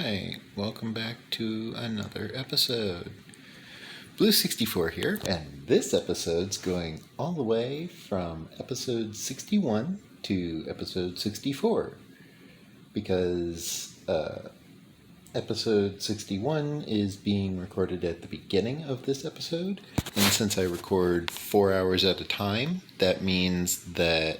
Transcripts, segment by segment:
Alright, welcome back to another episode. Blue64 here, and this episode's going all the way from episode 61 to episode 64. Because episode 61 is being recorded at the beginning of this episode, and since I record 4 hours at a time, that means that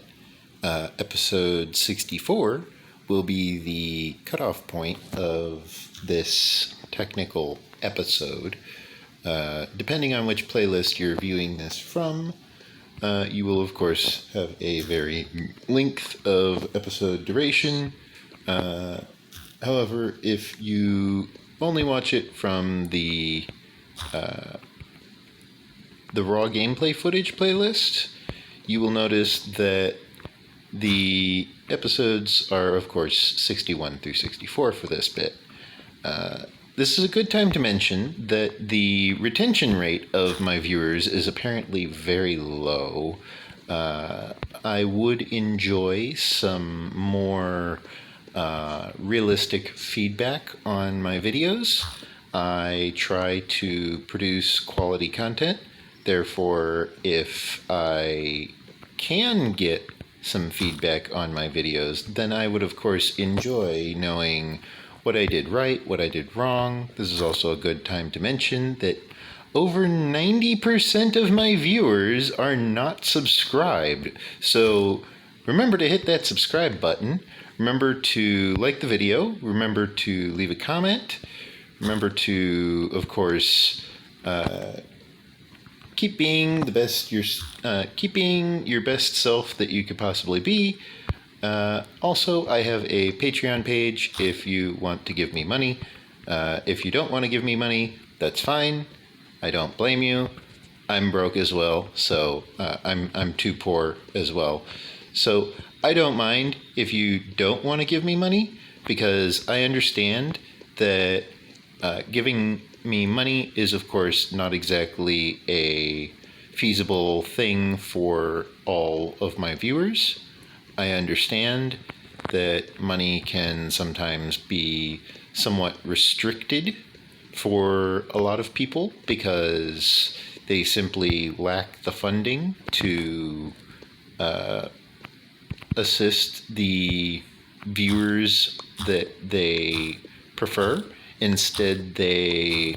episode 64 will be the cutoff point of this technical episode. Depending on which playlist you're viewing this from, you will of course have a vary length of episode duration. However, if you only watch it from the raw gameplay footage playlist, you will notice that the episodes are, of course, 61 through 64 for this bit. This is a good time to mention that the retention rate of my viewers is apparently very low. I would enjoy some more realistic feedback on my videos. I try to produce quality content. Therefore, if I can get some feedback on my videos, then I would of course enjoy knowing what I did right, what I did wrong. This is also a good time to mention that over 90% of my viewers are not subscribed. So remember to hit that subscribe button. Remember to like the video. Remember to leave a comment. Remember to, of course, keep being your best self that you could possibly be. Also, I have a Patreon page if you want to give me money. If you don't want to give me money, that's fine. I don't blame you. I'm broke as well, so I'm too poor as well. So I don't mind if you don't want to give me money, because I understand that giving me money is of course not exactly a feasible thing for all of my viewers. I understand that money can sometimes be somewhat restricted for a lot of people because they simply lack the funding to assist the viewers that they prefer. Instead, they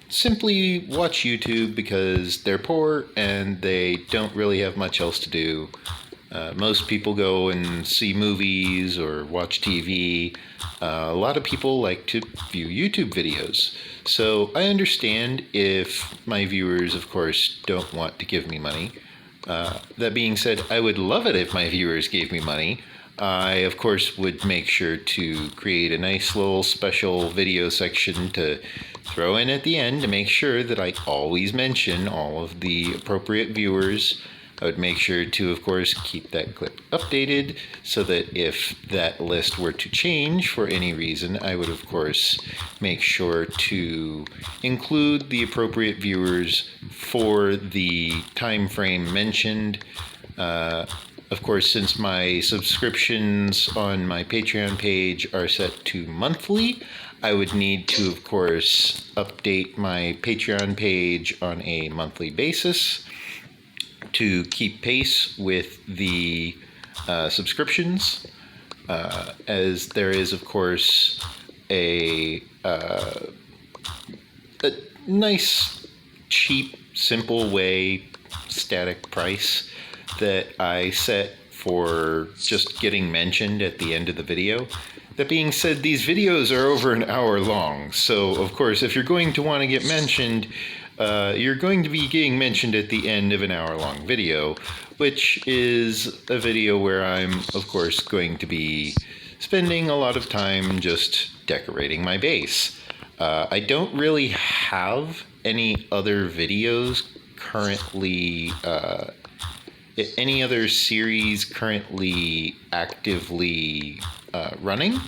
simply watch YouTube because they're poor and they don't really have much else to do. Most people go and see movies or watch TV. A lot of people like to view YouTube videos. So I understand if my viewers, of course, don't want to give me money. That being said, I would love it if my viewers gave me money. I, of course, would make sure to create a nice little special video section to throw in at the end to make sure that I always mention all of the appropriate viewers. I would make sure to, of course, keep that clip updated so that if that list were to change for any reason, I would, of course, make sure to include the appropriate viewers for the time frame mentioned. Of course, since my subscriptions on my Patreon page are set to monthly, I would need to, of course, update my Patreon page on a monthly basis to keep pace with the subscriptions, as there is, of course, a nice, cheap, simple way, static price that I set for just getting mentioned at the end of the video. That being said, these videos are over an hour long, so of course if you're going to want to get mentioned, you're going to be getting mentioned at the end of an hour-long video, which is a video where I'm, of course, going to be spending a lot of time just decorating my base. I don't really have any other videos currently, any other series currently actively running.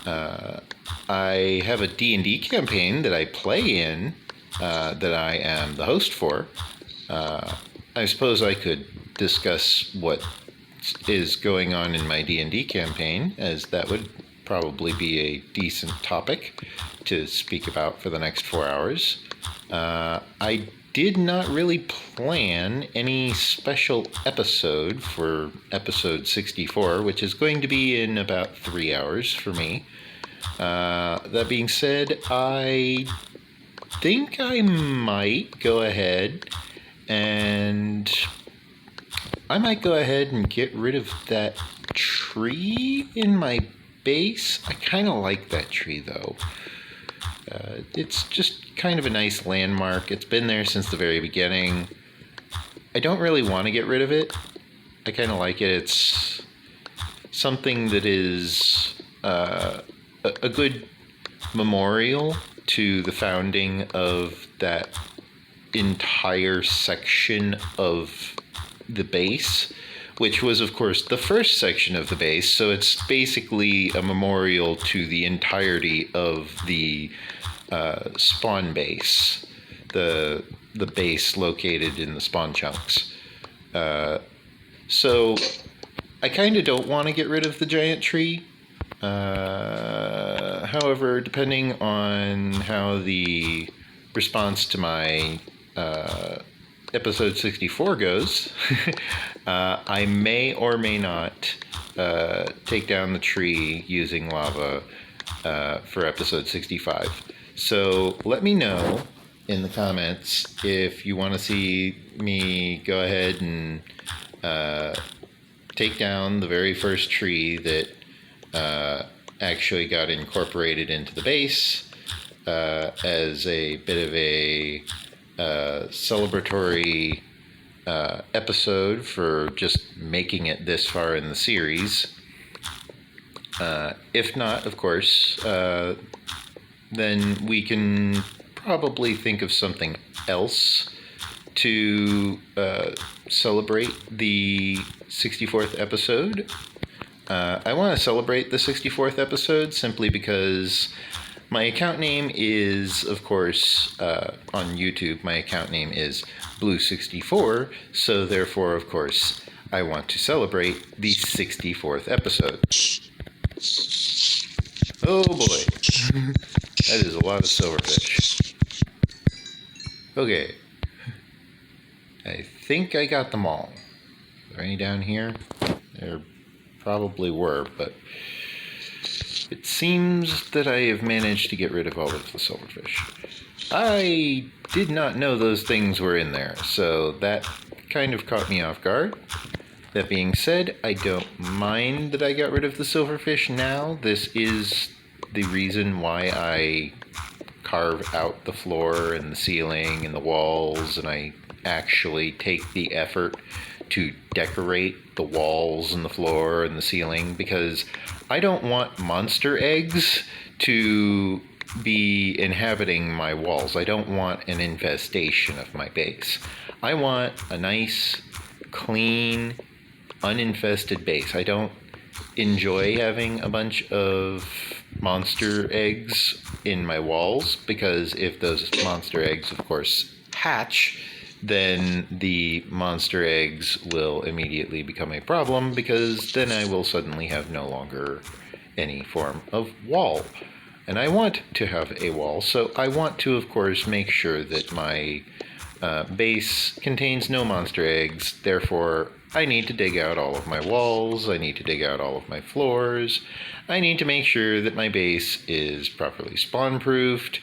I have a D&D campaign that I play in, that I am the host for. I suppose I could discuss what is going on in my D&D campaign, as that would probably be a decent topic to speak about for the next 4 hours. I did not really plan any special episode for episode 64, which is going to be in about 3 hours for me. That being said, I think I might go ahead and get rid of that tree in my base. I kind of like that tree, though. It's just kind of a nice landmark. It's been there since the very beginning. I don't really want to get rid of it. I kind of like it. It's something that is a good memorial to the founding of that entire section of the base, which was, of course, the first section of the base. So it's basically a memorial to the entirety of the spawn base, the base located in the spawn chunks. So I kind of don't want to get rid of the giant tree. However, depending on how the response to my episode 64 goes, I may or may not take down the tree using lava for episode 65. So let me know in the comments if you want to see me go ahead and take down the very first tree that actually got incorporated into the base as a bit of a celebratory episode for just making it this far in the series. If not, of course, then we can probably think of something else to celebrate the 64th episode. I want to celebrate the 64th episode simply because my account name is, of course, on YouTube, my account name is Blue64, so therefore, of course, I want to celebrate the 64th episode. Oh boy, that is a lot of silverfish. Okay, I think I got them all. Are there any down here? There probably were, but it seems that I have managed to get rid of all of the silverfish. I did not know those things were in there, so that kind of caught me off guard. That being said, I don't mind that I got rid of the silverfish now. This is the reason why I carve out the floor and the ceiling and the walls, and I actually take the effort to decorate the walls and the floor and the ceiling, because I don't want monster eggs to be inhabiting my walls. I don't want an infestation of my base. I want a nice, clean, uninfested base. I don't enjoy having a bunch of monster eggs in my walls, because if those monster eggs, of course, hatch, then the monster eggs will immediately become a problem, because then I will suddenly have no longer any form of wall. And I want to have a wall, so I want to, of course, make sure that my base contains no monster eggs. Therefore, I need to dig out all of my walls, I need to dig out all of my floors, I need to make sure that my base is properly spawn-proofed.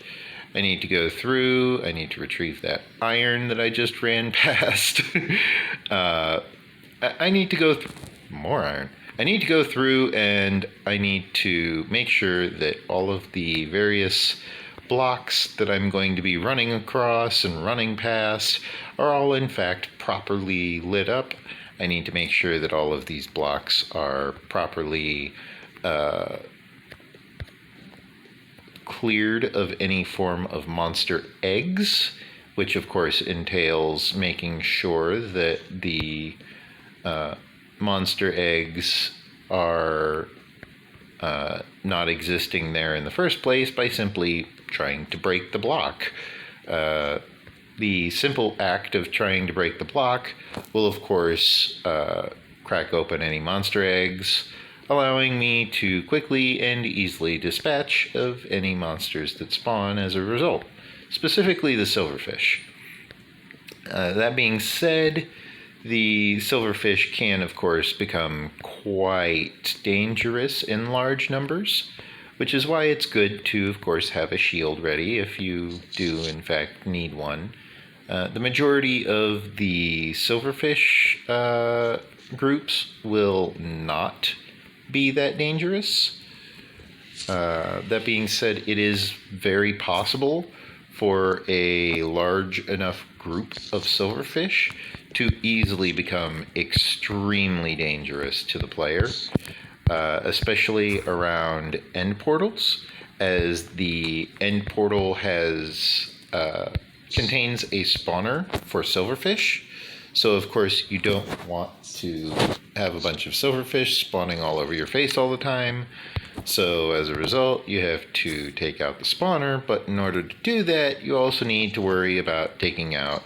I need to go through, I need to retrieve that iron that I just ran past. I need to go through more iron. I need to go through and I need to make sure that all of the various blocks that I'm going to be running across and running past are all in fact properly lit up. I need to make sure that all of these blocks are properly cleared of any form of monster eggs, which of course entails making sure that the monster eggs are not existing there in the first place by simply trying to break the block. The simple act of trying to break the block will of course crack open any monster eggs, allowing me to quickly and easily dispatch of any monsters that spawn as a result, specifically the silverfish. That being said, the silverfish can, of course, become quite dangerous in large numbers, which is why it's good to, of course, have a shield ready if you do, in fact, need one. The majority of the silverfish groups will not be that dangerous. That being said, it is very possible for a large enough group of silverfish to easily become extremely dangerous to the player, especially around end portals, as the end portal contains a spawner for silverfish. So of course you don't want to have a bunch of silverfish spawning all over your face all the time. So as a result, you have to take out the spawner, but in order to do that, you also need to worry about taking out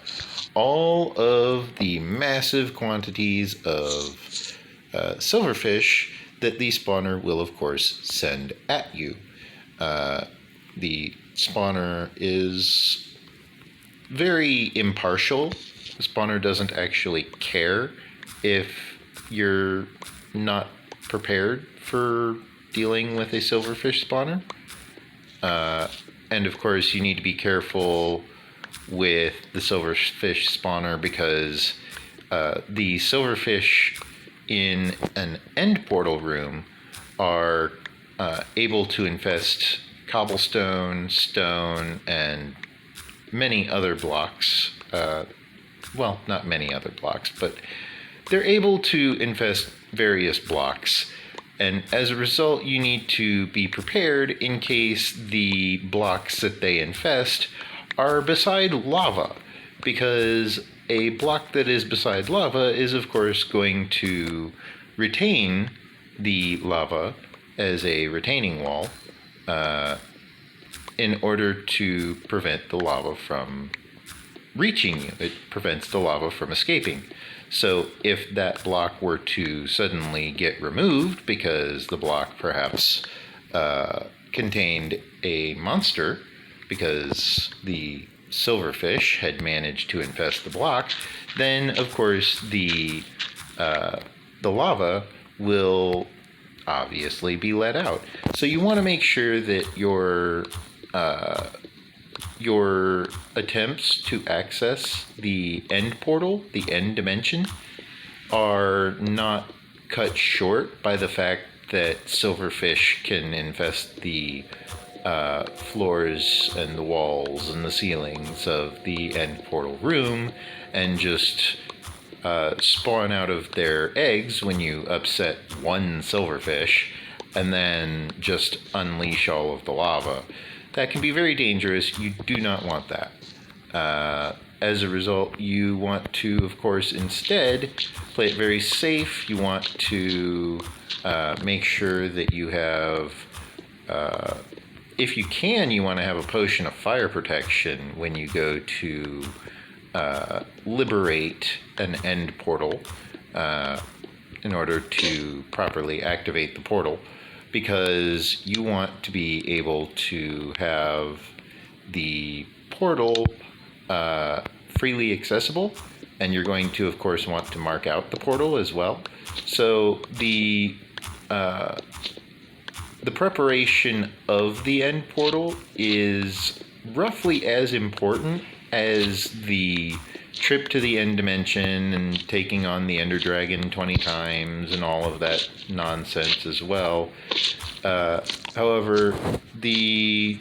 all of the massive quantities of silverfish that the spawner will, of course, send at you. The spawner is very impartial. The spawner doesn't actually care if you're not prepared for dealing with a silverfish spawner. And of course, you need to be careful with the silverfish spawner because the silverfish in an end portal room are able to infest cobblestone, stone, and many other blocks. Well, not many other blocks, but they're able to infest various blocks. And as a result, you need to be prepared in case the blocks that they infest are beside lava, because a block that is beside lava is, of course, going to retain the lava as a retaining wall in order to prevent the lava from reaching you. It prevents the lava from escaping. So if that block were to suddenly get removed because the block perhaps contained a monster, because the silverfish had managed to infest the block, then of course the lava will obviously be let out. So you want to make sure that your attempts to access the end portal, the end dimension, are not cut short by the fact that silverfish can infest the floors and the walls and the ceilings of the end portal room and just spawn out of their eggs when you upset one silverfish and then just unleash all of the lava. That can be very dangerous. You do not want that. As a result, you want to, of course, instead play it very safe. You want to make sure that you have, if you can, you want to have a potion of fire protection when you go to liberate an end portal in order to properly activate the portal, because you want to be able to have the portal freely accessible, and you're going to, of course, want to mark out the portal as well. So the preparation of the end portal is roughly as important as the trip to the end dimension and taking on the Ender Dragon 20 times and all of that nonsense as well. However, the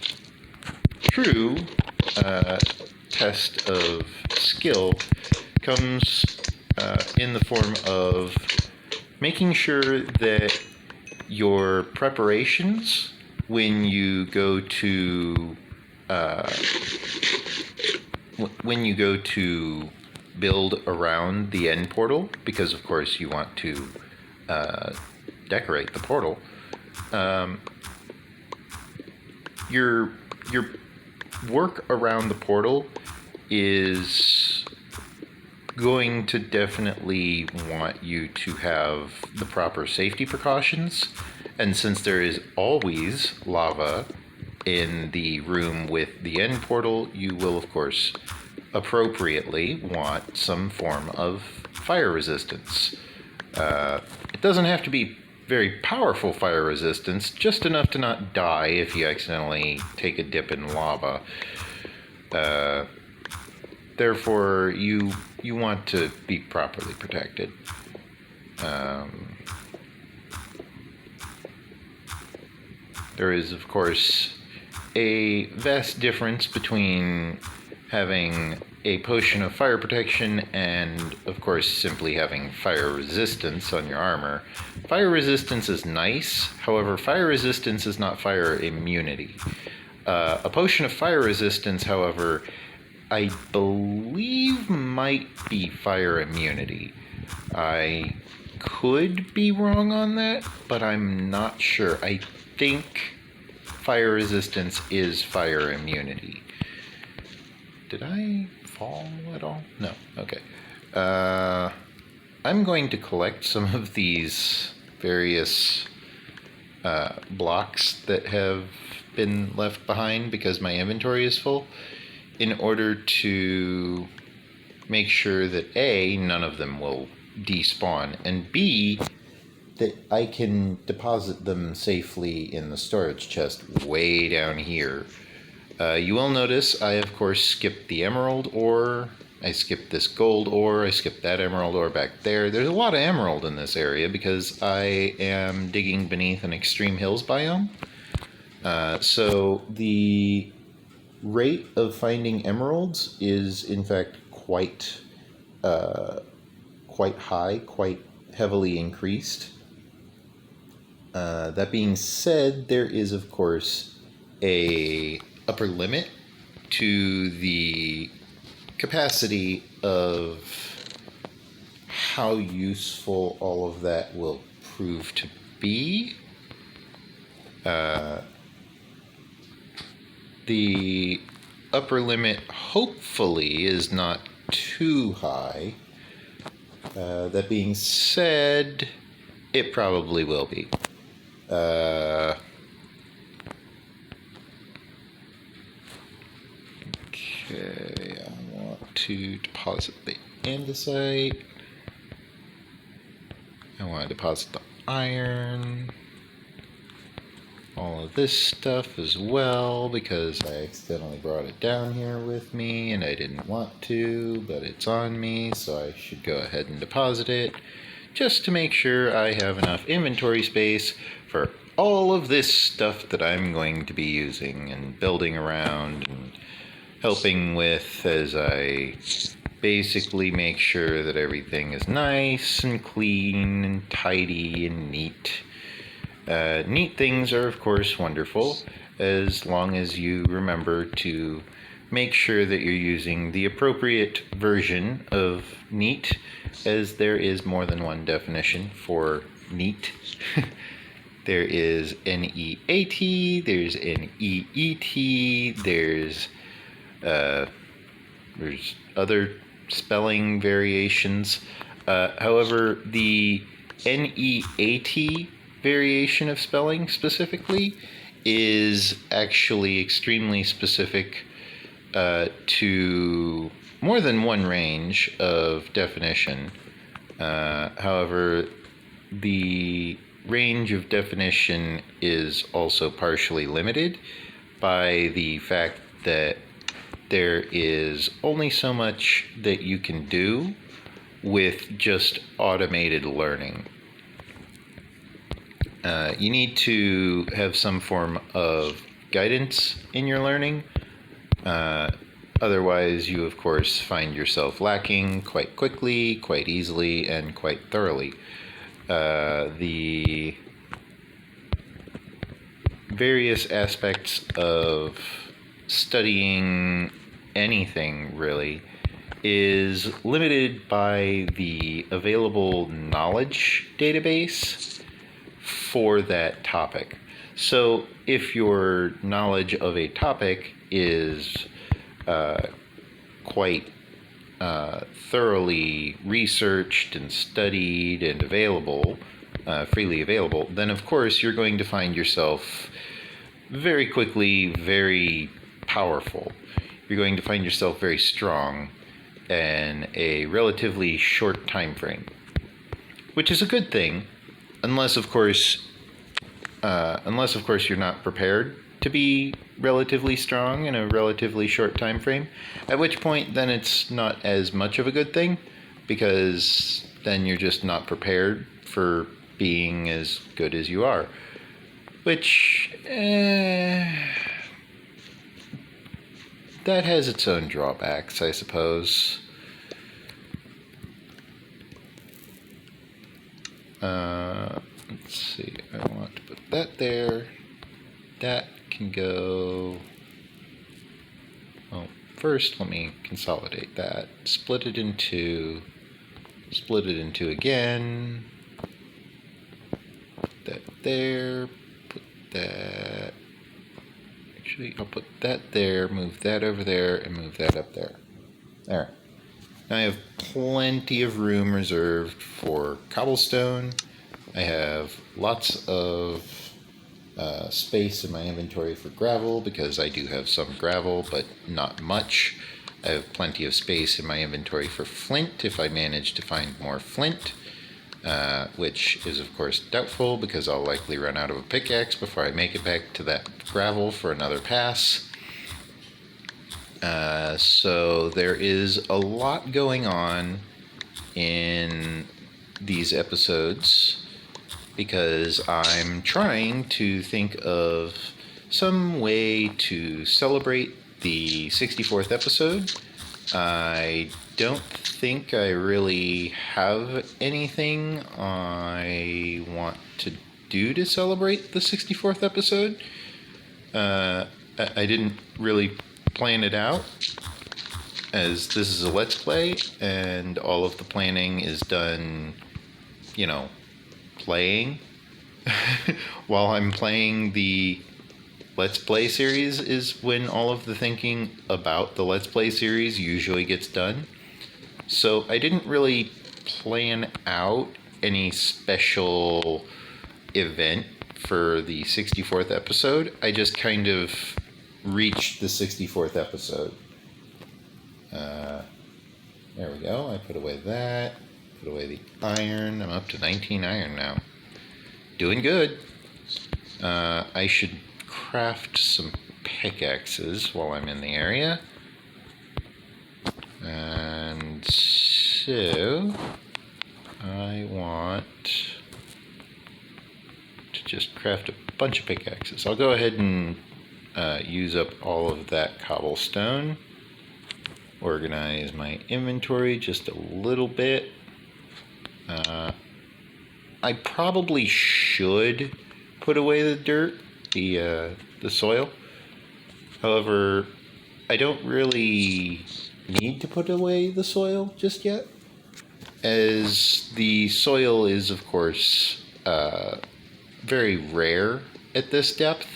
true test of skill comes in the form of making sure that your preparations when you go to build around the end portal, because of course you want to decorate the portal, your work around the portal is going to definitely want you to have the proper safety precautions. And since there is always lava in the room with the end portal, you will, of course, appropriately want some form of fire resistance. It doesn't have to be very powerful fire resistance, just enough to not die if you accidentally take a dip in lava. Therefore, you want to be properly protected. There is, of course, a vast difference between having a potion of fire protection and, of course, simply having fire resistance on your armor. Fire resistance is nice, however, fire resistance is not fire immunity. A potion of fire resistance, however, I believe might be fire immunity. I could be wrong on that, but I'm not sure. I think fire resistance is fire immunity. Did I fall at all? No. Okay. I'm going to collect some of these various blocks that have been left behind because my inventory is full, in order to make sure that A, none of them will despawn, and B, that I can deposit them safely in the storage chest way down here. You will notice I, of course, skipped the emerald ore, I skipped this gold ore, I skipped that emerald ore back there. There's a lot of emerald in this area because I am digging beneath an extreme hills biome. So the rate of finding emeralds is, in fact, quite high, quite heavily increased. That being said, there is, of course, a upper limit to the capacity of how useful all of that will prove to be. The upper limit hopefully is not too high. That being said, it probably will be. Okay, I want to deposit the andesite. I want to deposit the iron. All of this stuff as well, because I accidentally brought it down here with me and I didn't want to, but it's on me, so I should go ahead and deposit it, just to make sure I have enough inventory space for all of this stuff that I'm going to be using and building around and helping with, as I basically make sure that everything is nice and clean and tidy and neat. Neat things are, of course, wonderful, as long as you remember to make sure that you're using the appropriate version of neat, as there is more than one definition for neat. There is N-E-A-T, there's N-E-E-T, there's other spelling variations. However, the N-E-A-T variation of spelling specifically is actually extremely specific to more than one range of definition. However, the range of definition is also partially limited by the fact that there is only so much that you can do with just automated learning. You need to have some form of guidance in your learning. Otherwise, you, of course, find yourself lacking quite quickly, quite easily, and quite thoroughly. The various aspects of studying anything, really, is limited by the available knowledge database for that topic. So if your knowledge of a topic is quite thoroughly researched and studied and available, freely available, then of course you're going to find yourself very quickly very powerful. You're going to find yourself very strong in a relatively short time frame, which is a good thing, unless of course you're not prepared to be relatively strong in a relatively short time frame, at which point then it's not as much of a good thing, because then you're just not prepared for being as good as you are, which that has its own drawbacks, I suppose. Let's see, I want to put that there. That can go... Well, first let me consolidate that. Split it in two again. Put that there. Put that... Actually, I'll put that there, move that over there, and move that up there. Alright. Now I have plenty of room reserved for cobblestone. I have lots of space in my inventory for gravel, because I do have some gravel, but not much. I have plenty of space in my inventory for flint, if I manage to find more flint, which is of course doubtful, because I'll likely run out of a pickaxe before I make it back to that gravel for another pass. So there is a lot going on in these episodes, because I'm trying to think of some way to celebrate the 64th episode. I don't think I really have anything I want to do to celebrate the 64th episode. I didn't really plan it out, as this is a Let's Play, and all of the planning is done, playing. While I'm playing the Let's Play series is when all of the thinking about the Let's Play series usually gets done. So I didn't really plan out any special event for the 64th episode. I just kind of reached the 64th episode. There we go. I put away that. Put away the iron. I'm up to 19 iron now. Doing good. I should craft some pickaxes while I'm in the area. And so I want to just craft a bunch of pickaxes. I'll go ahead and use up all of that cobblestone. Organize my inventory just a little bit. I probably should put away the dirt, the soil. However, I don't really need to put away the soil just yet, as the soil is, of course, very rare at this depth,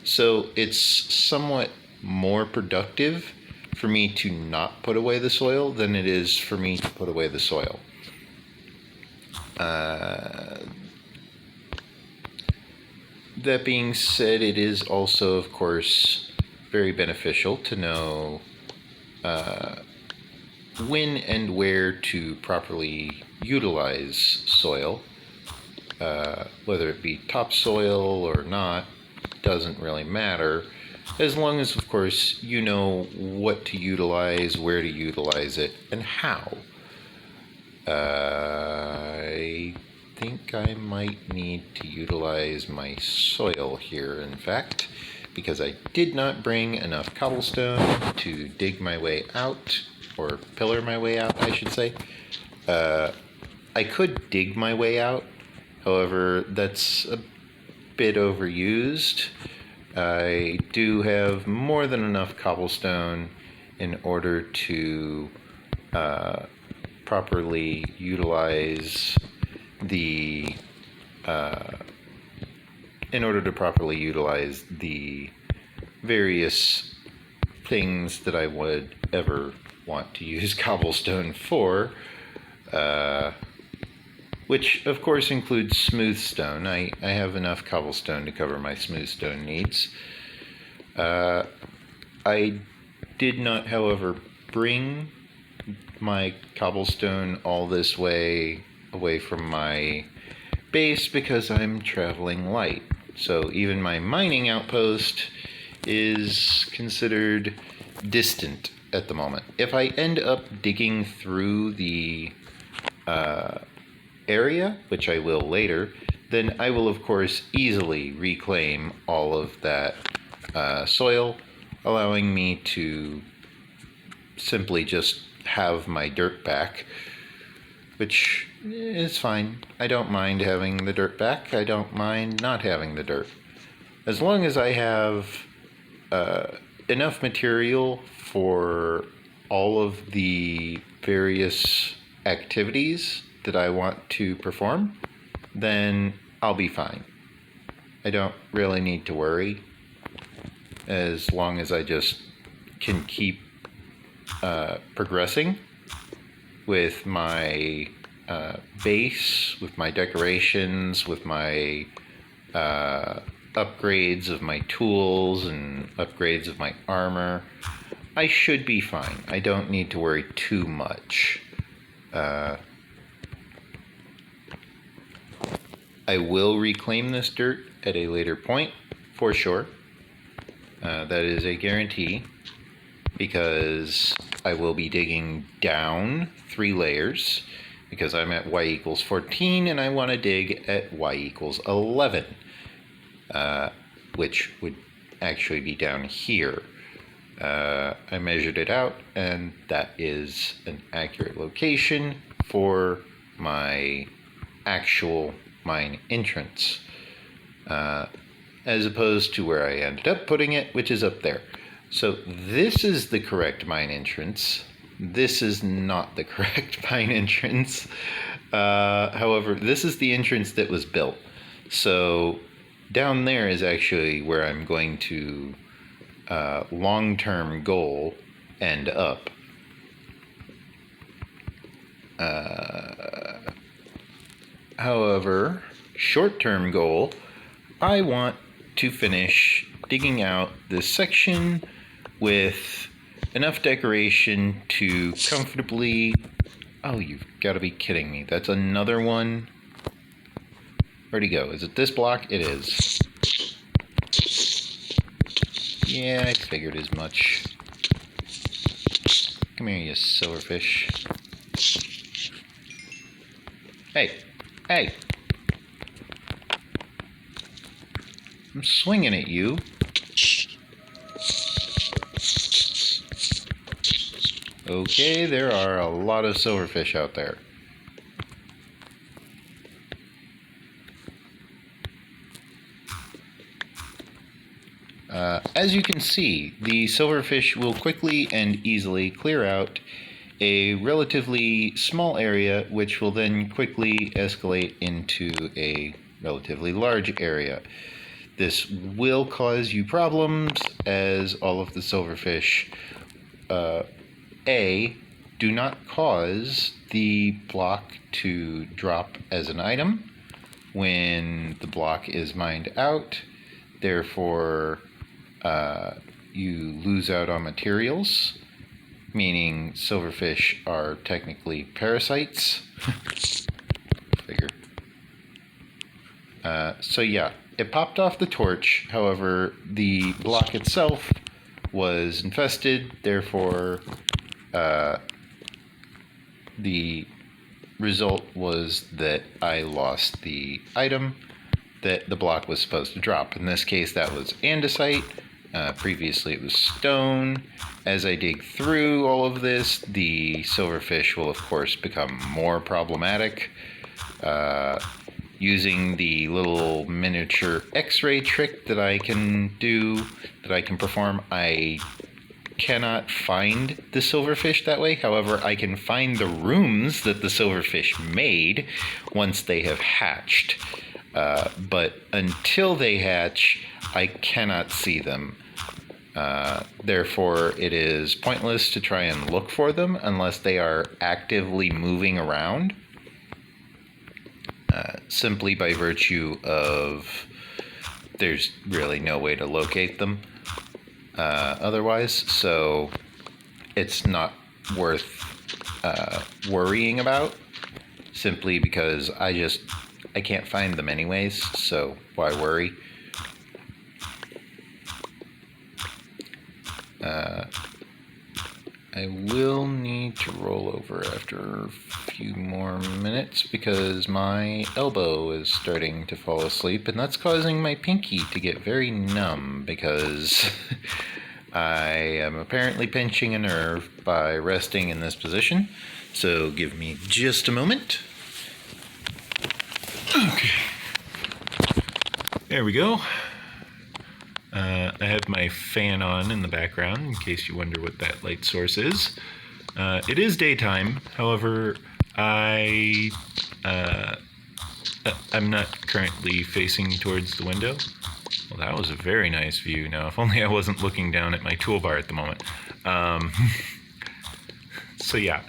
so it's somewhat more productive for me to not put away the soil than it is for me to put away the soil. That being said, it is also, of course, very beneficial to know when and where to properly utilize soil. Whether it be topsoil or not doesn't really matter, as long as, of course, you know what to utilize, where to utilize it, and how. I think I might need to utilize my soil here, in fact, because I did not bring enough cobblestone to dig my way out, or pillar my way out, I should say. I could dig my way out, however, that's a bit overused. I do have more than enough cobblestone in order to properly utilize the various things that I would ever want to use cobblestone for, which of course includes smooth stone. I have enough cobblestone to cover my smooth stone needs. I did not, however, bring my cobblestone all this way away from my base because I'm traveling light. So even my mining outpost is considered distant at the moment. If I end up digging through the area, which I will later, then I will of course easily reclaim all of that soil, allowing me to simply just have my dirt back, which is fine. I don't mind having the dirt back. I don't mind not having the dirt. As long as I have enough material for all of the various activities that I want to perform, then I'll be fine. I don't really need to worry, as long as I just can keep progressing with my base, with my decorations, with my upgrades of my tools and upgrades of my armor. I should be fine. I don't need to worry too much. I will reclaim this dirt at a later point, for sure. That is a guarantee, because I will be digging down 3 layers, because I'm at y equals 14 and I want to dig at y equals 11, which would actually be down here. I measured it out, and that is an accurate location for my actual mine entrance, as opposed to where I ended up putting it, which is up there. So this is the correct mine entrance. This is not the correct mine entrance. However, this is the entrance that was built. So down there is actually where I'm going to long-term goal end up. However, short-term goal, I want to finish digging out this section with enough decoration to comfortably... Oh, you've got to be kidding me. That's another one. Where'd he go? Is it this block? It is. Yeah, I figured as much. Come here, you silverfish. Hey! Hey! I'm swinging at you. Okay, there are a lot of silverfish out there. As you can see, the silverfish will quickly and easily clear out a relatively small area, which will then quickly escalate into a relatively large area. This will cause you problems, as all of the silverfish do not cause the block to drop as an item when the block is mined out. Therefore, you lose out on materials, meaning silverfish are technically parasites. Figured. So yeah, it popped off the torch. However, the block itself was infested. Therefore, the result was that I lost the item that the block was supposed to drop. In this case, that was andesite. Previously, it was stone. As I dig through all of this, the silverfish will, of course, become more problematic. Using the little miniature X-ray trick that I can do, that I can perform, I cannot find the silverfish that way. However, I can find the rooms that the silverfish made once they have hatched. But until they hatch, I cannot see them. Therefore, it is pointless to try and look for them unless they are actively moving around, simply by virtue of there's really no way to locate them otherwise. So it's not worth worrying about, simply because I can't find them anyways, so why worry? I will need to roll over after a few more minutes because my elbow is starting to fall asleep, and that's causing my pinky to get very numb because I am apparently pinching a nerve by resting in this position. So give me just a moment. Okay. There we go. I have my fan on in the background in case you wonder what that light source is. It is daytime, however, I'm not currently facing towards the window. Well, that was a very nice view. Now, if only I wasn't looking down at my toolbar at the moment. So yeah,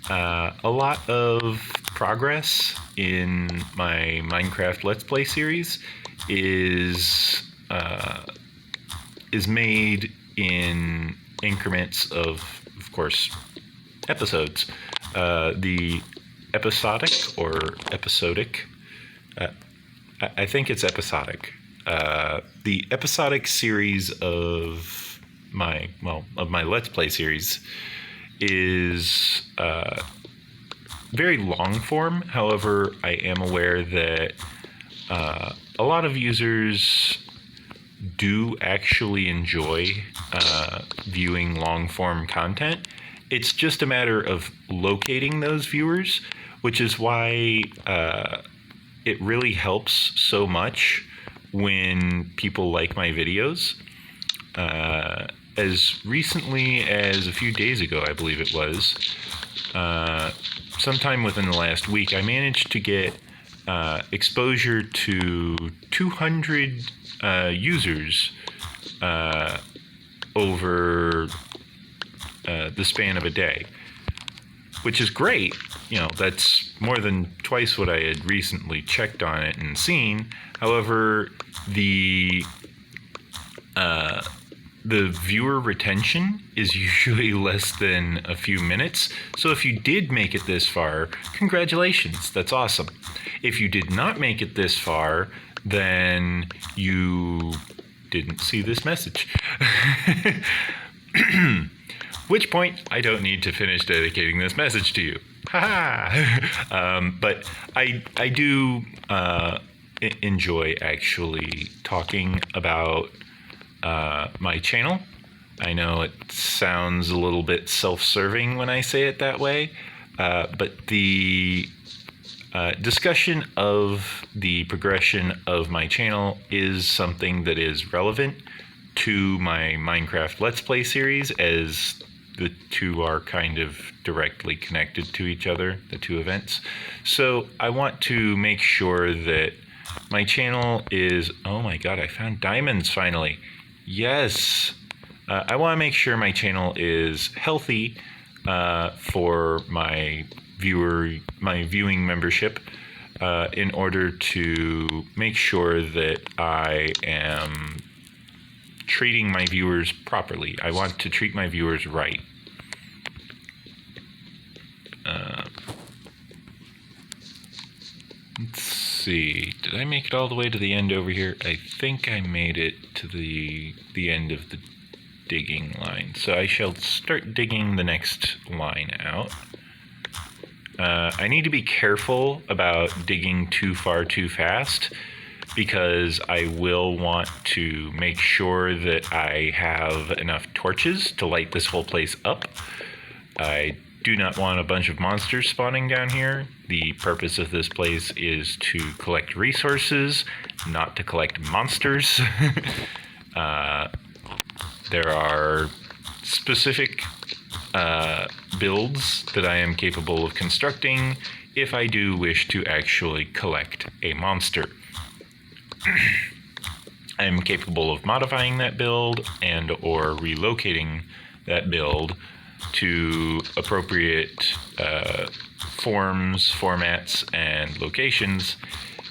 a lot of progress in my Minecraft Let's Play series is made in increments of course, episodes. The episodic or episodic, I think it's episodic. The episodic series of my Let's Play series is very long form. However, I am aware that a lot of users do actually enjoy viewing long form content. It's just a matter of locating those viewers, which is why it really helps so much when people like my videos. As recently as a few days ago, I believe it was, sometime within the last week, I managed to get exposure to 200 users over the span of a day, which is great. You know, that's more than twice what I had recently checked on it and seen. However, the viewer retention is usually less than a few minutes. So if you did make it this far, congratulations, that's awesome. If you did not make it this far, then you didn't see this message. Which point, I don't need to finish dedicating this message to you. But I do enjoy actually talking about my channel. I know it sounds a little bit self-serving when I say it that way, but the discussion of the progression of my channel is something that is relevant to my Minecraft Let's Play series, as the two are kind of directly connected to each other, the two events. So I want to make sure that my channel is... Oh my god, I found diamonds finally. Yes. I want to make sure my channel is healthy for my viewing membership, in order to make sure that I am treating my viewers properly. I want to treat my viewers right. Let's see. Did I make it all the way to the end over here? I think I made it to the end of the digging line. So I shall start digging the next line out. I need to be careful about digging too far too fast, because I will want to make sure that I have enough torches to light this whole place up. I do not want a bunch of monsters spawning down here. The purpose of this place is to collect resources, not to collect monsters. There are specific builds that I am capable of constructing if I do wish to actually collect a monster. I'm capable of modifying that build and or relocating that build to appropriate forms, formats, and locations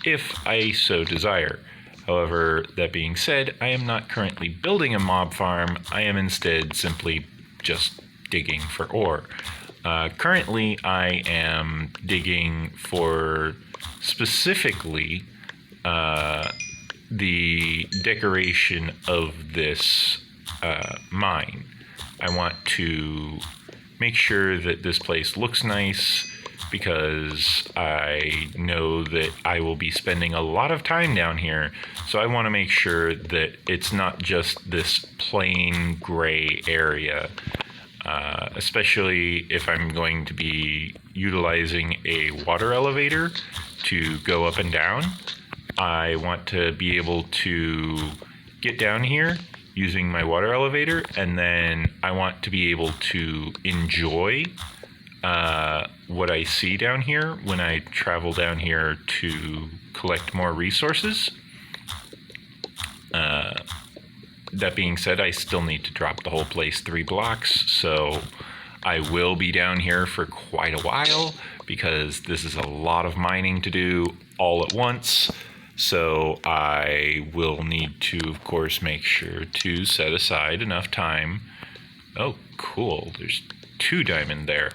if I so desire. However, that being said, I am not currently building a mob farm. I am instead simply just digging for ore. Currently, I am digging for specifically the decoration of this mine. I want to make sure that this place looks nice because I know that I will be spending a lot of time down here. So I want to make sure that it's not just this plain gray area, especially if I'm going to be utilizing a water elevator to go up and down. I want to be able to get down here using my water elevator, and then I want to be able to enjoy what I see down here when I travel down here to collect more resources. That being said, I still need to drop the whole place 3 blocks, so I will be down here for quite a while because this is a lot of mining to do all at once. So I will need to, of course, make sure to set aside enough time. Oh, cool. There's 2 diamond there.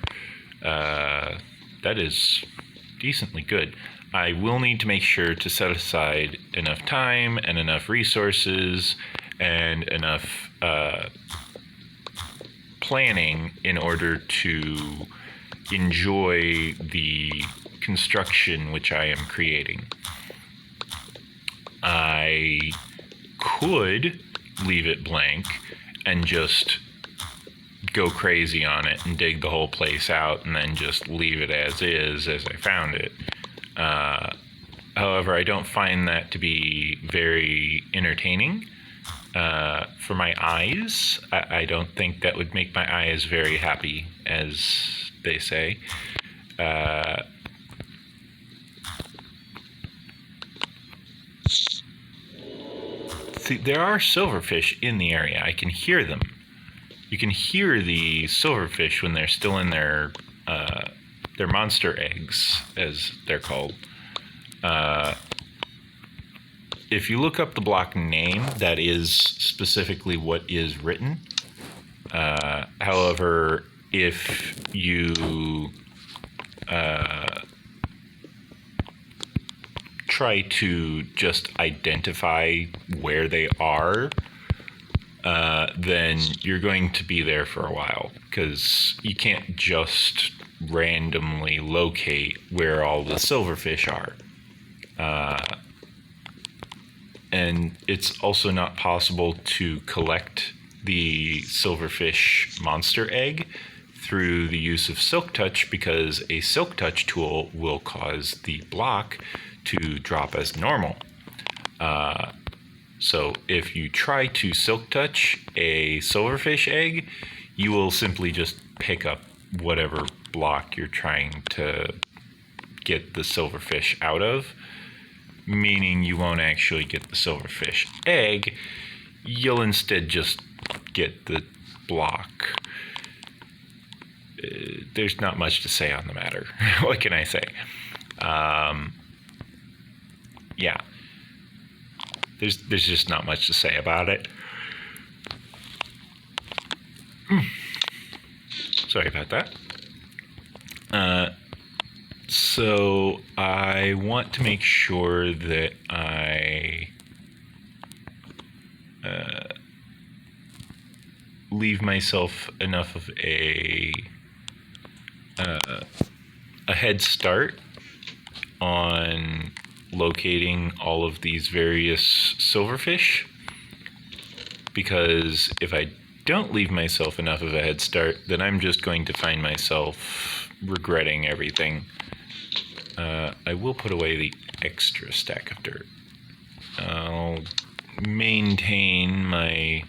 That is decently good. I will need to make sure to set aside enough time and enough resources and enough planning in order to enjoy the construction which I am creating. I could leave it blank and just go crazy on it and dig the whole place out and then just leave it as is as I found it. However, I don't find that to be very entertaining for my eyes. I don't think that would make my eyes very happy, as they say. See, there are silverfish in the area. I can hear them. You can hear the silverfish when they're still in their monster eggs, as they're called. If you look up the block name, that is specifically what is written. However, if you try to just identify where they are, then you're going to be there for a while, because you can't just randomly locate where all the silverfish are. And it's also not possible to collect the silverfish monster egg through the use of Silk Touch, because a Silk Touch tool will cause the block to drop as normal. So if you try to Silk Touch a silverfish egg, you will simply just pick up whatever block you're trying to get the silverfish out of, meaning you won't actually get the silverfish egg. You'll instead just get the block. There's not much to say on the matter. What can I say? Yeah. There's just not much to say about it. Sorry about that. So I want to make sure that I leave myself enough of a head start on locating all of these various silverfish, because if I don't leave myself enough of a head start, then I'm just going to find myself regretting everything. I will put away the extra stack of dirt. I'll maintain my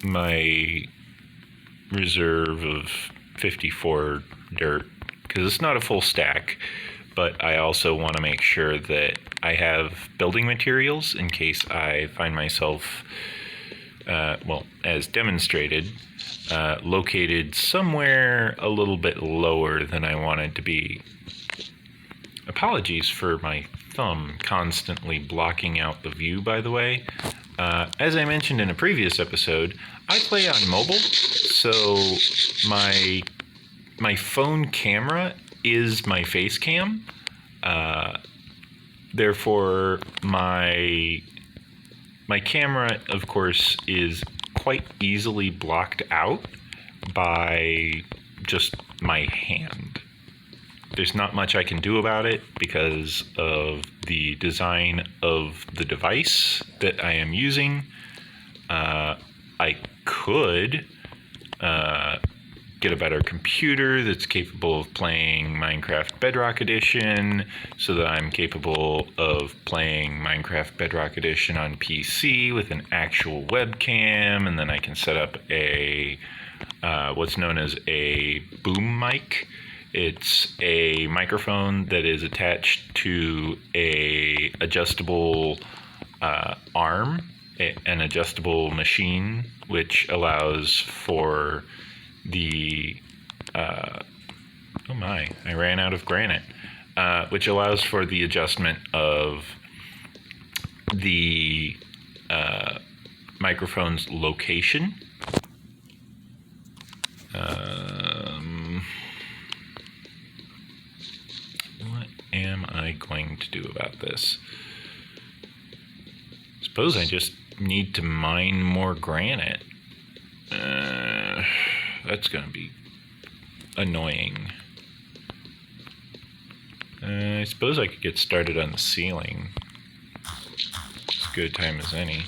my reserve of 54 dirt, because it's not a full stack, but I also want to make sure that I have building materials in case I find myself, as demonstrated, located somewhere a little bit lower than I wanted to be. Apologies for my thumb constantly blocking out the view, by the way. As I mentioned in a previous episode, I play on mobile, so my phone camera is my face cam. Therefore, my camera, of course, is quite easily blocked out by just my hand. There's not much I can do about it because of the design of the device that I am using. I could get a better computer that's capable of playing Minecraft Bedrock Edition so that I'm capable of playing Minecraft Bedrock Edition on PC with an actual webcam, and then I can set up a what's known as a boom mic. It's a microphone that is attached to a adjustable arm, an adjustable machine, which allows for the I ran out of granite, which allows for the adjustment of the microphone's location. What am I going to do about this? Suppose I just need to mine more granite. That's going to be annoying. I suppose I could get started on the ceiling. It's as good a time as any.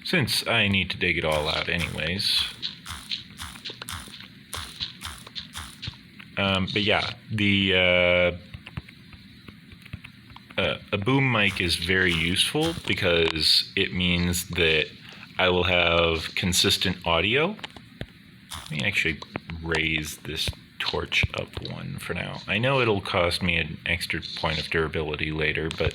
Since I need to dig it all out anyways. But yeah, a boom mic is very useful because it means that I will have consistent audio. Let me actually raise this torch up one for now. I know it'll cost me an extra point of durability later, but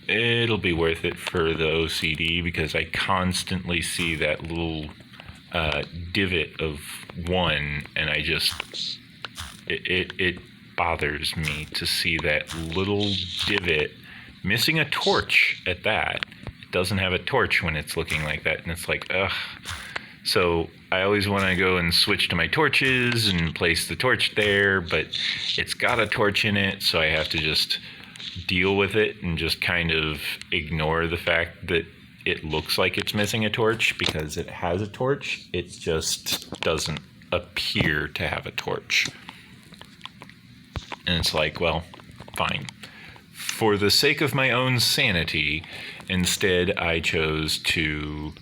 it'll be worth it for the OCD because I constantly see that little divot of one, and I just it bothers me to see that little divot missing a torch at that. It doesn't have a torch when it's looking like that, and it's like, ugh. So I always want to go and switch to my torches and place the torch there, but it's got a torch in it, so I have to just deal with it and just kind of ignore the fact that it looks like it's missing a torch because it has a torch. It just doesn't appear to have a torch. And it's like, well, fine. For the sake of my own sanity, instead I chose to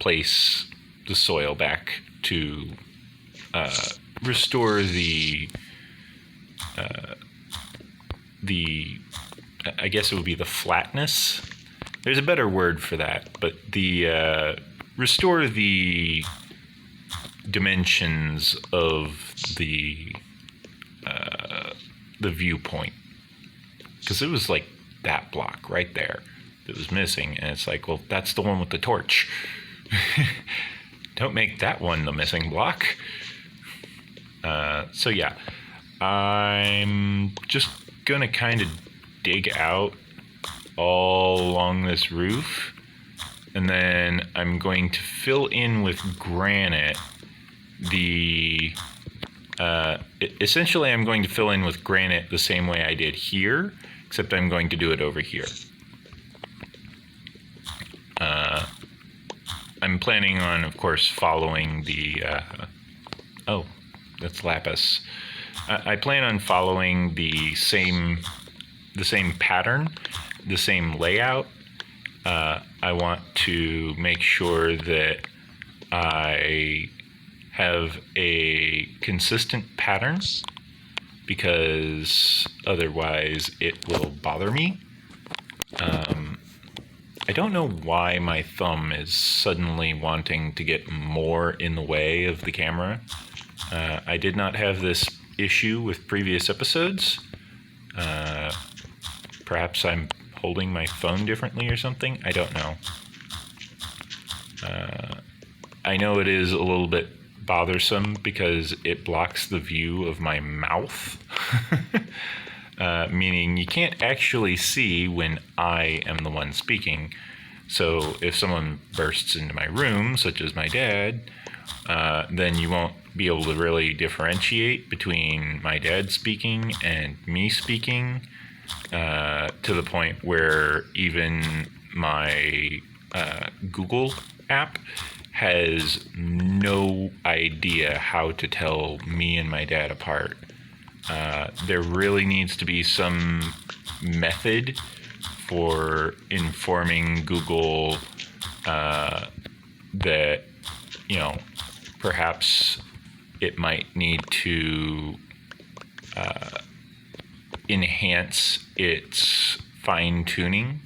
place the soil back to restore the I guess it would be the flatness. There's a better word for that, but the restore the dimensions of the viewpoint, because it was like that block right there that was missing, and it's like, well, that's the one with the torch. Don't make that one the missing block. So yeah, I'm just gonna kind of dig out all along this roof, and then I'm going to fill in with granite essentially I'm going to fill in with granite the same way I did here, except I'm going to do it over here. I'm planning on, of course, following the oh, that's lapis. I plan on following the same pattern, the same layout. I want to make sure that I have a consistent pattern, because otherwise it will bother me. I don't know why my thumb is suddenly wanting to get more in the way of the camera. I did not have this issue with previous episodes. Perhaps I'm holding my phone differently or something. I don't know. I know it is a little bit bothersome because it blocks the view of my mouth, meaning you can't actually see when I am the one speaking. So if someone bursts into my room, such as my dad, then you won't be able to really differentiate between my dad speaking and me speaking, to the point where even my Google app has no idea how to tell me and my dad apart. There really needs to be some method for informing Google that, perhaps it might need to enhance its fine-tuning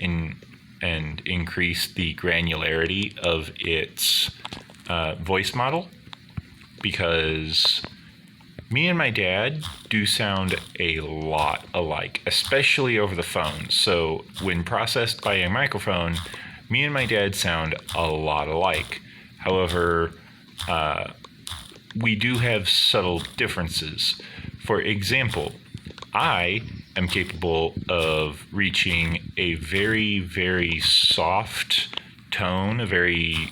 and increase the granularity of its voice model, because me and my dad do sound a lot alike, especially over the phone. So when processed by a microphone, me and my dad sound a lot alike. However, we do have subtle differences. For example, I am capable of reaching a very, very soft tone, a very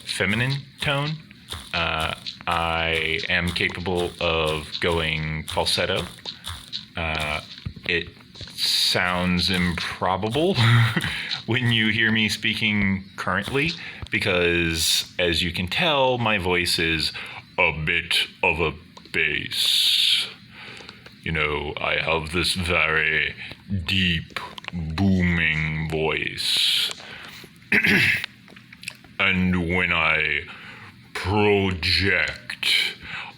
feminine tone. I am capable of going falsetto. It sounds improbable when you hear me speaking currently, because as you can tell, my voice is a bit of a bass. I have this very deep, booming voice. And when I project,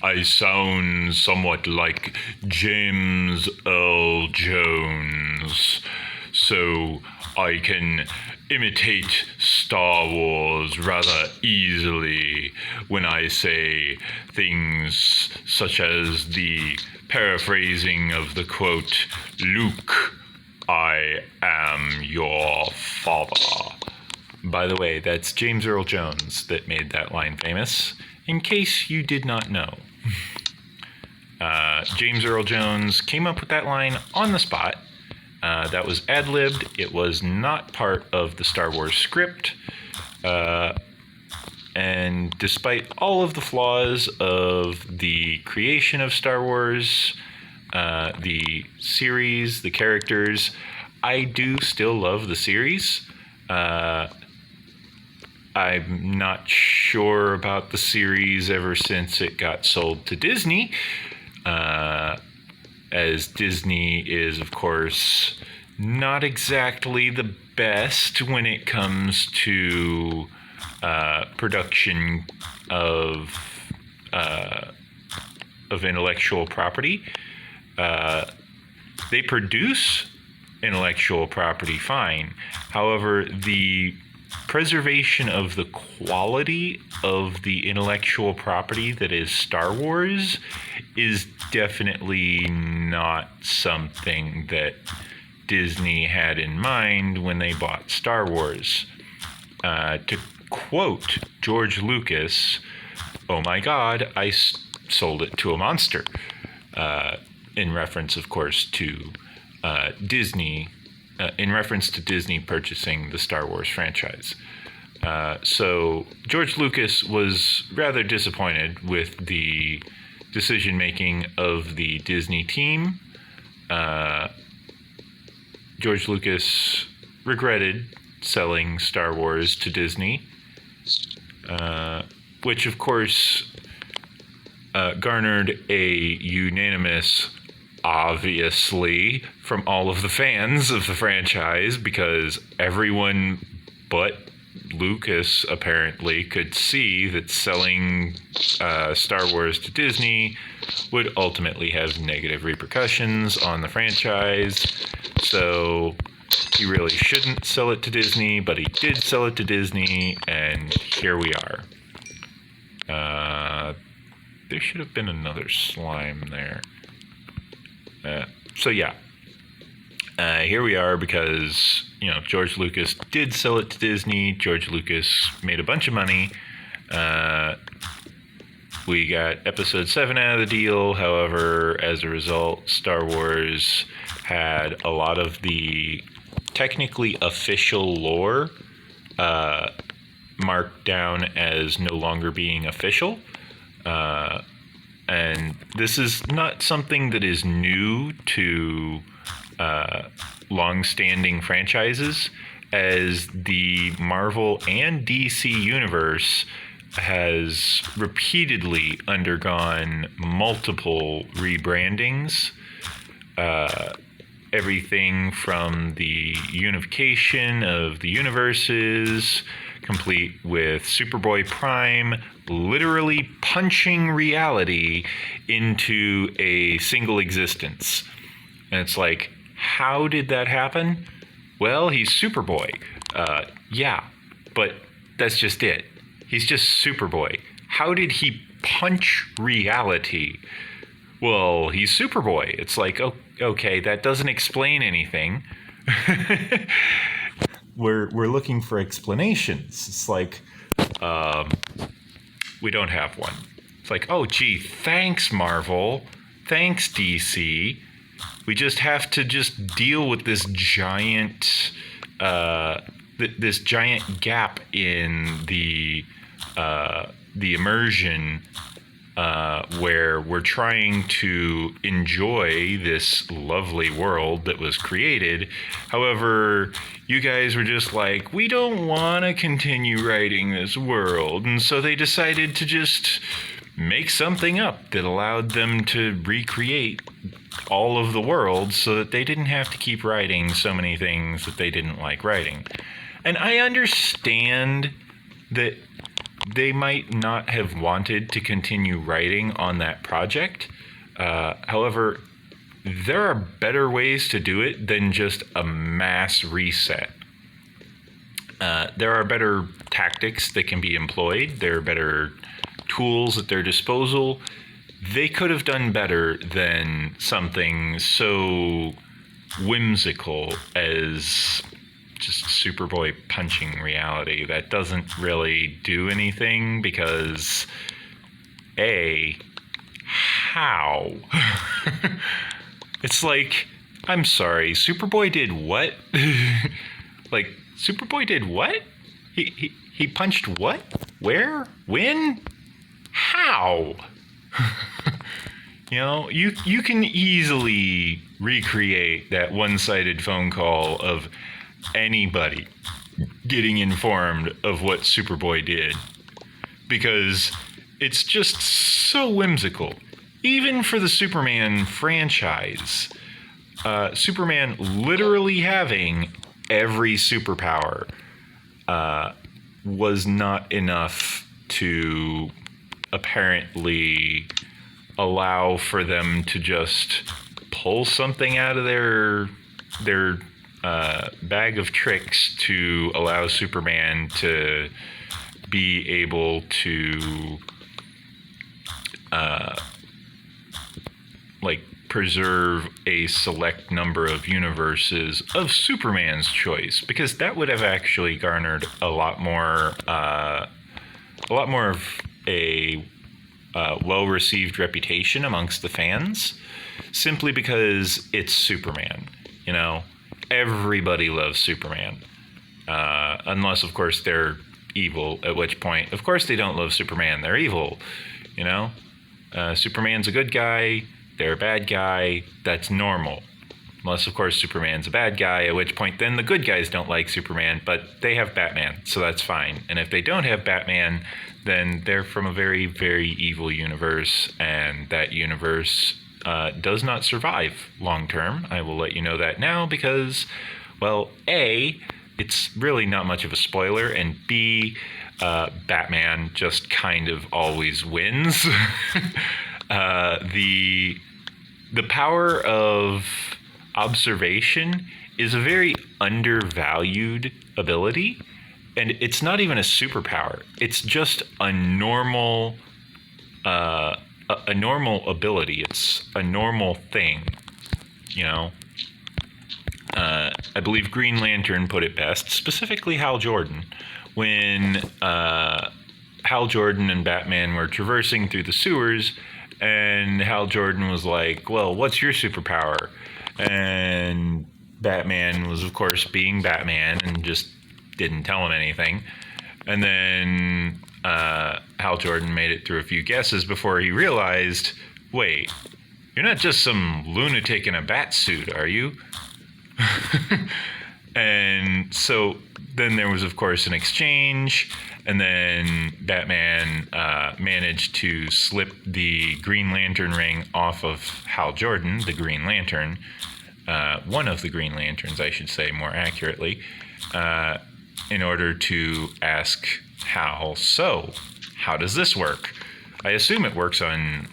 I sound somewhat like James Earl Jones. So I can imitate Star Wars rather easily when I say things such as the paraphrasing of the quote, "Luke, I am your father." By the way, that's James Earl Jones that made that line famous, in case you did not know. James Earl Jones came up with that line on the spot. That was ad-libbed. It was not part of the Star Wars script. And despite all of the flaws of the creation of Star Wars, the series, the characters, I do still love the series. I'm not sure about the series ever since it got sold to Disney, as Disney is, of course, not exactly the best when it comes to production of intellectual property. They produce intellectual property fine. However, the preservation of the quality of the intellectual property that is Star Wars is definitely not something that Disney had in mind when they bought Star Wars. To quote George Lucas, "Oh my God, I sold it to a monster," in reference, of course, to Disney. In reference to Disney purchasing the Star Wars franchise. So George Lucas was rather disappointed with the decision-making of the Disney team. George Lucas regretted selling Star Wars to Disney, which of course garnered a unanimous obviously from all of the fans of the franchise, because everyone but Lucas apparently could see that selling Star Wars to Disney would ultimately have negative repercussions on the franchise. So he really shouldn't sell it to Disney, but he did sell it to Disney, and here we are. there should have been another slime there. So yeah, here we are because, George Lucas did sell it to Disney. George Lucas made a bunch of money. We got episode 7 out of the deal. However, as a result, Star Wars had a lot of the technically official lore marked down as no longer being official. And this is not something that is new to long-standing franchises, as the Marvel and DC universe has repeatedly undergone multiple rebrandings. Everything from the unification of the universes, complete with Superboy Prime literally punching reality into a single existence. And it's like, how did that happen? Well, he's Superboy. Yeah, but that's just it. He's just Superboy. How did he punch reality? Well, he's Superboy. It's like, okay, that doesn't explain anything. We're looking for explanations. It's like, we don't have one. It's like, oh, gee, thanks, Marvel. Thanks, DC. We just have to just deal with this giant, this giant gap in the immersion, where we're trying to enjoy this lovely world that was created. However, you guys were just like, we don't want to continue writing this world. And so they decided to just make something up that allowed them to recreate all of the world so that they didn't have to keep writing so many things that they didn't like writing. And I understand that they might not have wanted to continue writing on that project. However, there are better ways to do it than just a mass reset. There are better tactics that can be employed. There are better tools at their disposal. They could have done better than something so whimsical as just Superboy punching reality. That doesn't really do anything because, how? It's like, I'm sorry, Superboy did what? Like, Superboy did what? He punched what? Where? When? How? You can easily recreate that one-sided phone call of anybody getting informed of what Superboy did, because it's just so whimsical. Even for the Superman franchise, Superman literally having every superpower was not enough to apparently allow for them to just pull something out of their bag of tricks to allow Superman to be able to preserve a select number of universes of Superman's choice, because that would have actually garnered a lot more of a well-received reputation amongst the fans, simply because it's Superman. Everybody loves Superman, unless, of course, they're evil, at which point, of course, they don't love Superman. They're evil, Superman's a good guy, they're a bad guy, that's normal. Unless, of course, Superman's a bad guy, at which point then the good guys don't like Superman, but they have Batman, so that's fine. And if they don't have Batman, then they're from a very, very evil universe, and that universe does not survive long term. I will let you know that now because, well, A, it's really not much of a spoiler, and B, Batman just kind of always wins. The power of observation is a very undervalued ability, and it's not even a superpower. It's just a normal a normal ability. It's a normal thing, you know. I believe Green Lantern put it best, specifically Hal Jordan, when Hal Jordan and Batman were traversing through the sewers, and Hal Jordan was like, well, what's your superpower? And Batman was, of course, being Batman and just didn't tell him anything. And then Hal Jordan made it through a few guesses before he realized, wait, you're not just some lunatic in a bat suit, are you? And so then there was, of course, an exchange, and then Batman managed to slip the Green Lantern ring off of Hal Jordan, the Green Lantern, one of the Green Lanterns, I should say more accurately, in order to ask Hal, so how does this work? I assume it works on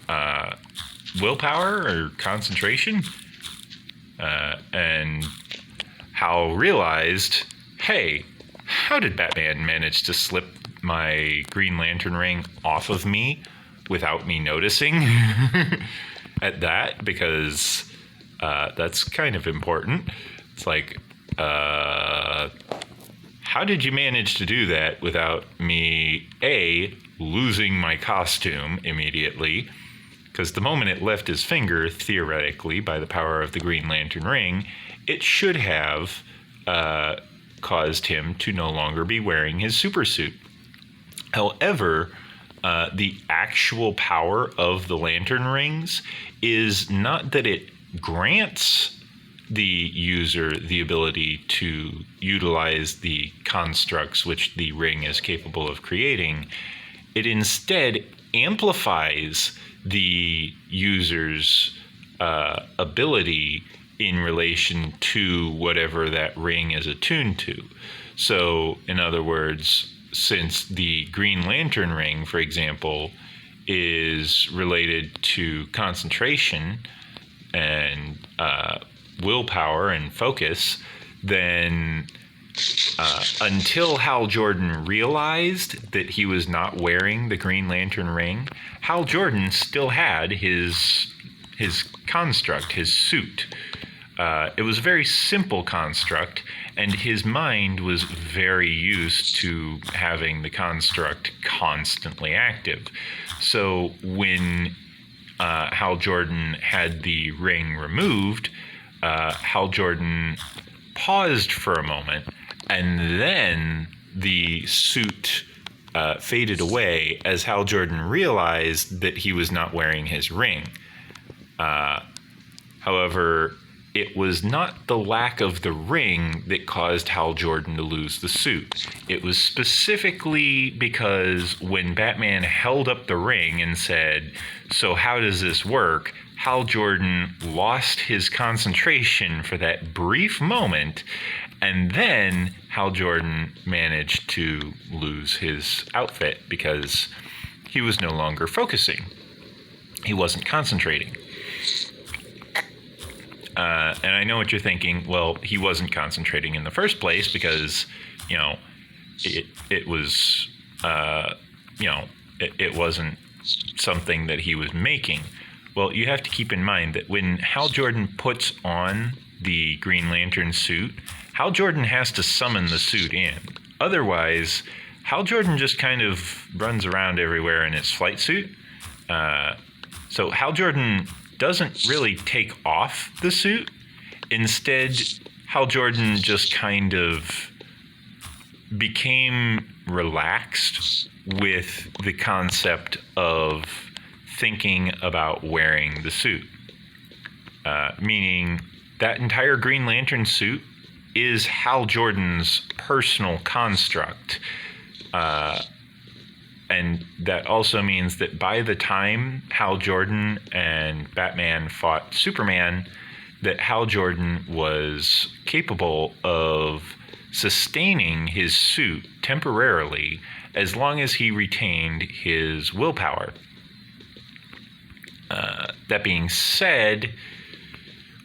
willpower or concentration. And Hal realized, hey, how did Batman manage to slip my Green Lantern ring off of me without me noticing? At that, because that's kind of important. It's like, how did you manage to do that without me, A, losing my costume immediately? Because the moment it left his finger, theoretically, by the power of the Green Lantern ring, it should have caused him to no longer be wearing his supersuit. However, the actual power of the lantern rings is not that it grants the user the ability to utilize the constructs which the ring is capable of creating. It instead amplifies the user's ability in relation to whatever that ring is attuned to. So, in other words, since the Green Lantern ring, for example, is related to concentration and willpower and focus, then until Hal Jordan realized that he was not wearing the Green Lantern ring, Hal Jordan still had his construct, his suit. It was a very simple construct, and his mind was very used to having the construct constantly active. So when Hal Jordan had the ring removed, Hal Jordan paused for a moment, and then the suit faded away as Hal Jordan realized that he was not wearing his ring. However, it was not the lack of the ring that caused Hal Jordan to lose the suit. It was specifically because when Batman held up the ring and said, so how does this work? Hal Jordan lost his concentration for that brief moment, and then Hal Jordan managed to lose his outfit because he was no longer focusing. He wasn't concentrating. And I know what you're thinking. Well, he wasn't concentrating in the first place because, you know, it was, it wasn't something that he was making. Well, you have to keep in mind that when Hal Jordan puts on the Green Lantern suit, Hal Jordan has to summon the suit in. Otherwise, Hal Jordan just kind of runs around everywhere in his flight suit. So Hal Jordan doesn't really take off the suit. Instead, Hal Jordan just kind of became relaxed with the concept of thinking about wearing the suit. Meaning that entire Green Lantern suit is Hal Jordan's personal construct. And that also means that by the time Hal Jordan and Batman fought Superman, that Hal Jordan was capable of sustaining his suit temporarily as long as he retained his willpower. That being said,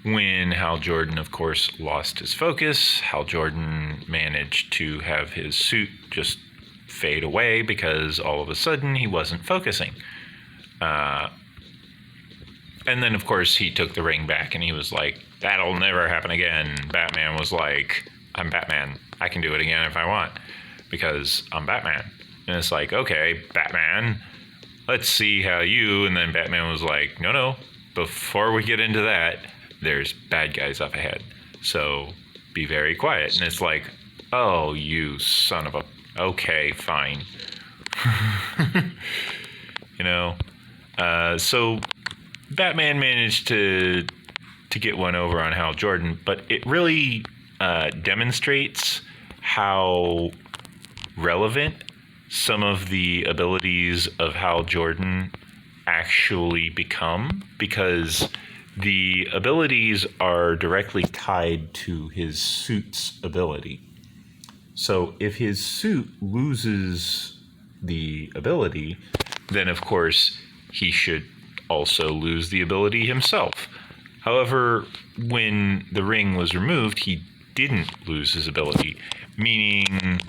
when Hal Jordan, of course, lost his focus, Hal Jordan managed to have his suit just fade away because all of a sudden he wasn't focusing. And then, of course, he took the ring back and he was like, that'll never happen again. Batman was like, I'm Batman. I can do it again if I want because I'm Batman. And it's like, okay, Batman, let's see how you. And then Batman was like, no, before we get into that, there's bad guys up ahead. So be very quiet. And it's like, oh, you son of a. Okay, fine. So Batman managed to get one over on Hal Jordan, but it really demonstrates how relevant some of the abilities of Hal Jordan actually become, because the abilities are directly tied to his suit's ability. So if his suit loses the ability, then of course he should also lose the ability himself. However, when the ring was removed, he didn't lose his ability, meaning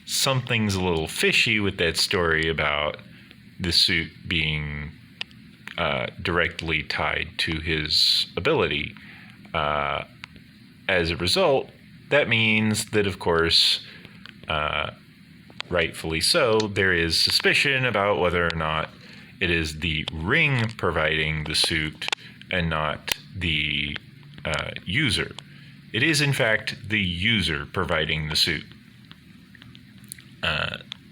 something's a little fishy with that story about the suit being directly tied to his ability. As a result, that means that, of course, rightfully so, there is suspicion about whether or not it is the ring providing the suit and not the user. It is, in fact, the user providing the suit.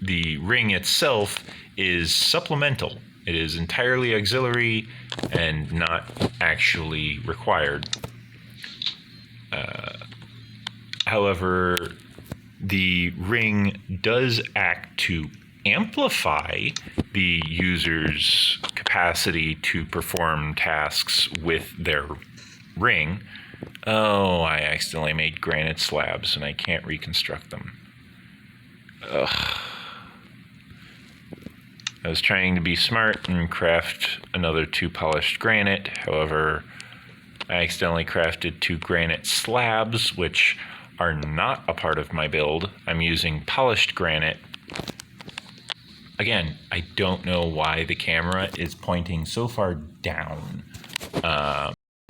The ring itself is supplemental. It is entirely auxiliary and not actually required. However, the ring does act to amplify the user's capacity to perform tasks with their ring. Oh, I accidentally made granite slabs and I can't reconstruct them. Ugh. I was trying to be smart and craft another 2 polished granite. However, I accidentally crafted 2 granite slabs, which are not a part of my build. I'm using polished granite. Again, I don't know why the camera is pointing so far down.